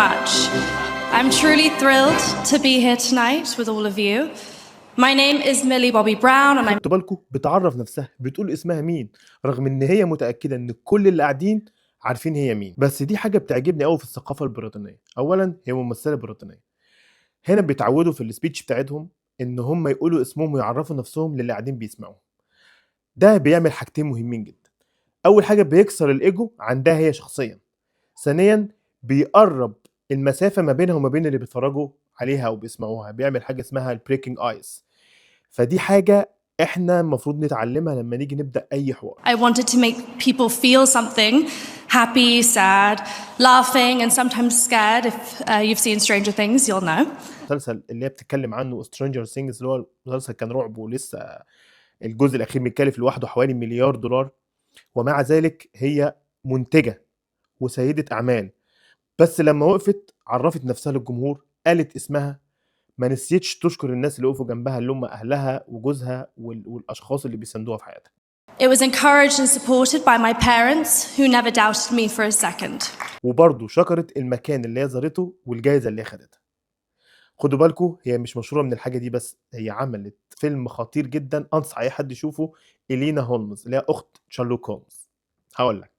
much. I'm truly thrilled to be here tonight with all of you. My name is Millie Bobby Brown and I'm خدتوا بالكم بتعرف نفسها بتقول اسمها مين رغم ان هي متاكده ان كل اللي قاعدين عارفين هي مين. بس دي حاجه بتعجبني قوي في الثقافه البريطانيه. اولا هي ممثله بريطانيه، هنا بيتعودوا في السبيتش بتاعتهم ان هم يقولوا اسمهم ويعرفوا نفسهم للي قاعدين بيسمعوا. ده بيعمل حاجتين مهمين جدا. اول حاجه بيكسر الايجو عندها هي شخصيا، ثانيا بيقرب المسافه ما بينها وما بين اللي بيتفرجوا عليها او بيسمعوها، بيعمل حاجه اسمها البريكنج ايس. فدي حاجه احنا المفروض نتعلمها لما نيجي نبدا اي حوار. I wanted to make people feel something, happy, sad, laughing and sometimes scared. If you've seen Stranger Things, you'll know. المسلسل اللي هي بتتكلم عنه سترينجر ثينجز اللي هو المسلسل كان رعب ولسه الجزء الاخير متكلف لوحده حوالي $1,000,000,000، ومع ذلك هي منتجه وسيده اعمال. بس لما وقفت عرفت نفسها للجمهور، قالت اسمها، ما نسيتش تشكر الناس اللي وقفوا جنبها اللي هم اهلها وجوزها والاشخاص اللي بيساندوها في حياتها. It was encouraged and supported by my parents who never doubted me for a second. وبرضه شكرت المكان اللي هي زارته والجائزه اللي هي خدتها. خدوا بالكم هي مش مشهوره من الحاجه دي بس، هي عملت فيلم خطير جدا انصح اي حد يشوفه، إلينا هولمز اللي هي اخت شارلوك هولمز. هقول لك